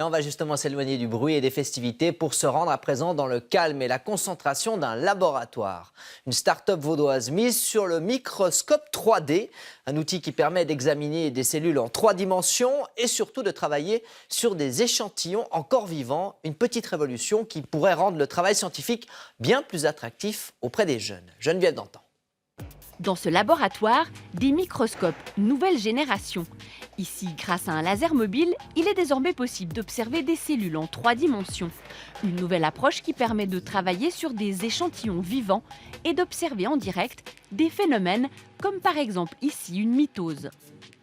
Et on va justement s'éloigner du bruit et des festivités pour se rendre à présent dans le calme et la concentration d'un laboratoire. Une start-up vaudoise mise sur le microscope 3D, un outil qui permet d'examiner des cellules en 3 dimensions et surtout de travailler sur des échantillons encore vivants. Une petite révolution qui pourrait rendre le travail scientifique bien plus attractif auprès des jeunes. Geneviève Dantan. Dans ce laboratoire, des microscopes nouvelle génération. Ici, grâce à un laser mobile, il est désormais possible d'observer des cellules en 3 dimensions. Une nouvelle approche qui permet de travailler sur des échantillons vivants et d'observer en direct des phénomènes comme par exemple ici une mitose.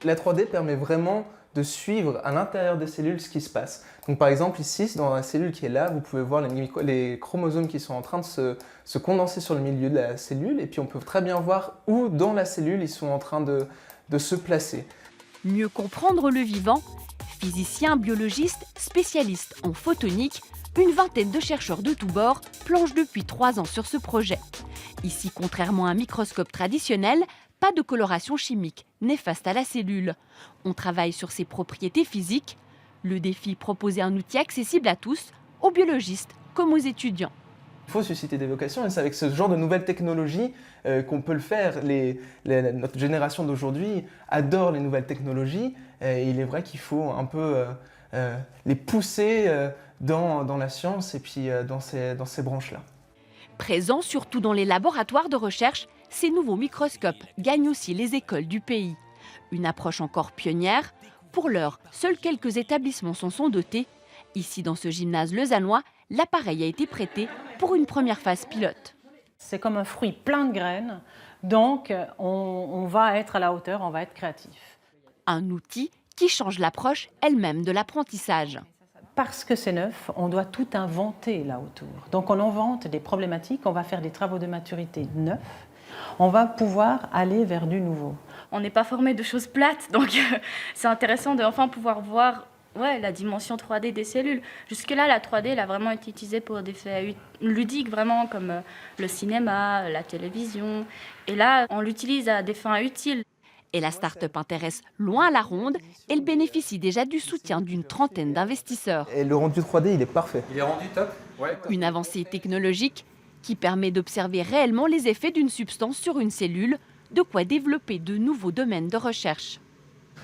La 3D permet vraiment de suivre à l'intérieur des cellules ce qui se passe. Donc par exemple ici, dans la cellule qui est là, vous pouvez voir les chromosomes qui sont en train de se condenser sur le milieu de la cellule et puis on peut très bien voir où dans la cellule ils sont en train de se placer. Mieux comprendre le vivant, physiciens, biologistes, spécialistes en photonique, une vingtaine de chercheurs de tous bords planchent depuis 3 ans sur ce projet. Ici, contrairement à un microscope traditionnel, pas de coloration chimique néfaste à la cellule. On travaille sur ses propriétés physiques. Le défi, proposer un outil accessible à tous, aux biologistes comme aux étudiants. Il faut susciter des vocations et c'est avec ce genre de nouvelles technologies qu'on peut le faire. Notre génération d'aujourd'hui adore les nouvelles technologies et il est vrai qu'il faut un peu les pousser dans la science et puis dans ces branches-là. Présents surtout dans les laboratoires de recherche, ces nouveaux microscopes gagnent aussi les écoles du pays. Une approche encore pionnière. Pour l'heure, seuls quelques établissements s'en sont dotés. Ici, dans ce gymnase lausannois, l'appareil a été prêté pour une première phase pilote. C'est comme un fruit plein de graines, donc on va être à la hauteur, on va être créatif. Un outil qui change l'approche elle-même de l'apprentissage. Parce que c'est neuf, on doit tout inventer là autour. Donc on invente des problématiques, on va faire des travaux de maturité neufs, on va pouvoir aller vers du nouveau. On n'est pas formé de choses plates, donc c'est intéressant de enfin pouvoir voir la dimension 3D des cellules. Jusque-là, la 3D, elle a vraiment été utilisée pour des faits ludiques, vraiment comme le cinéma, la télévision. Et là, on l'utilise à des fins utiles. Et la start-up intéresse loin à la ronde. Elle bénéficie déjà du soutien d'une trentaine d'investisseurs. Et le rendu 3D, il est parfait. Il est rendu top. Ouais. Une avancée technologique qui permet d'observer réellement les effets d'une substance sur une cellule, de quoi développer de nouveaux domaines de recherche.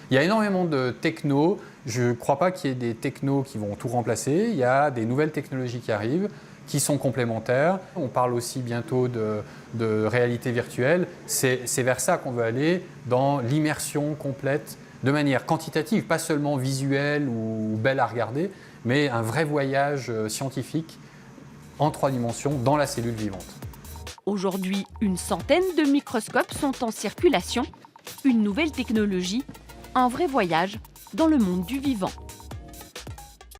Il y a énormément de technos. Je ne crois pas qu'il y ait des technos qui vont tout remplacer. Il y a des nouvelles technologies qui arrivent, qui sont complémentaires. On parle aussi bientôt de réalité virtuelle. C'est vers ça qu'on veut aller, dans l'immersion complète, de manière quantitative, pas seulement visuelle ou belle à regarder, mais un vrai voyage scientifique en 3 dimensions dans la cellule vivante. Aujourd'hui, une centaine de microscopes sont en circulation. Une nouvelle technologie, un vrai voyage dans le monde du vivant.